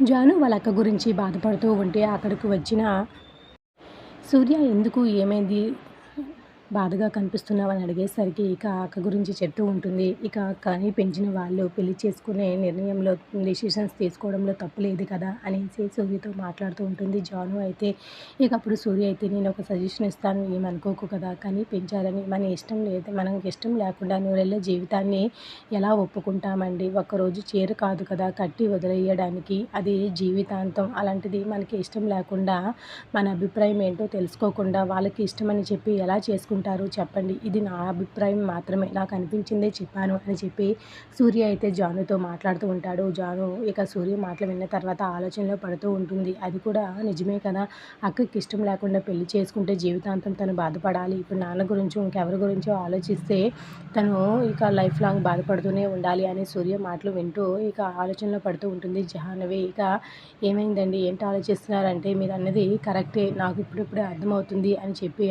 జాను వాళ్ళ అక్క గురించి బాధపడుతూ ఉంటే అక్కడికి వచ్చిన సూర్య ఎందుకు ఏమైంది బాధగా కనిపిస్తున్నావని అడిగేసరికి ఇక అక్క గురించి చెప్తూ ఉంటుంది. ఇక అక్కని పెంచిన వాళ్ళు పెళ్లి చేసుకునే నిర్ణయంలో డెసిషన్స్ తీసుకోవడంలో తప్పు లేదు కదా అనేసి సూర్యతో మాట్లాడుతూ ఉంటుంది జాను అయితే. ఇక అప్పుడు సూర్య అయితే నేను ఒక సజెషన్ ఇస్తాను ఏమనుకోకు కదా, కానీ పెంచాలని మన ఇష్టం లేదు, మనకి ఇష్టం లేకుండా నూరెళ్ళ జీవితాన్ని ఎలా ఒప్పుకుంటామండి. ఒక్కరోజు చీర కాదు కదా కట్టి వదిలేయడానికి, అది జీవితాంతం. అలాంటిది మనకి ఇష్టం లేకుండా మన అభిప్రాయం ఏంటో తెలుసుకోకుండా వాళ్ళకి ఇష్టమని చెప్పి ఎలా చేసుకుంటారు చెప్పండి. ఇది నా అభిప్రాయం మాత్రమే, నాకు అనిపించిందే చెప్పాను అని చెప్పి సూర్య అయితే జానుతో మాట్లాడుతూ ఉంటాడు. జాను ఇక సూర్య మాటలు విన్న తర్వాత ఆలోచనలో పడుతూ ఉంటుంది. అది కూడా నిజమే కదా, అక్కకి ఇష్టం లేకుండా పెళ్లి చేసుకుంటే జీవితాంతం తను బాధపడాలి. ఇప్పుడు నాన్న గురించో ఇంకెవరి గురించో ఆలోచిస్తే తను ఇక లైఫ్ లాంగ్ బాధపడుతూనే ఉండాలి అని సూర్య మాటలు వింటూ ఇక ఆలోచనలో పడుతూ ఉంటుంది జాహ్నవి. ఇక ఏమైందండి ఏంటి ఆలోచిస్తున్నారంటే మీరు అన్నది కరెక్టే, నాకు ఇప్పుడిప్పుడే అర్థమవుతుంది అని చెప్పి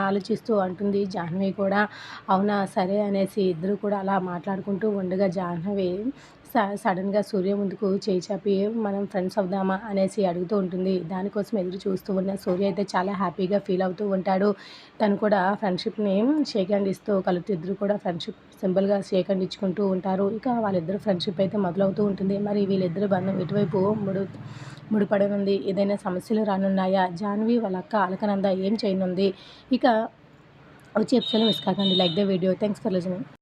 ఆలోచిస్తూ అంటుంది జాహ్నవి కూడా. అవునా సరే అనేసి ఇద్దరు కూడా అలా మాట్లాడుకుంటూ ఉండగా జాహ్నవి సడన్గా సూర్య ముందుకు చేయి చాపి మనం ఫ్రెండ్స్ అవుదామా అనేసి అడుగుతూ ఉంటుంది. దానికోసం ఎదురు చూస్తూ ఉన్న సూర్య అయితే చాలా హ్యాపీగా ఫీల్ అవుతూ ఉంటాడు. తను కూడా ఫ్రెండ్షిప్ని షేక్ హ్యాండ్ ఇస్తూ కలిపి ఇద్దరు కూడా ఫ్రెండ్షిప్ సింపుల్గా షేక్ హ్యాండ్ ఇచ్చుకుంటూ ఉంటారు. ఇక వాళ్ళిద్దరు ఫ్రెండ్షిప్ అయితే మొదలవుతూ ఉంటుంది. మరి వీళ్ళిద్దరు బంధం ఎటువైపు ముడిపడనుంది, ఏదైనా సమస్యలు రానున్నాయా, జాహ్నవి వాళ్ళ అక్క అలకనంద ఏం చేయనుంది, ఇక వచ్చే ఎపిసోడ్‌లో మిస్ కాకండి. Like the video. Thanks for listening.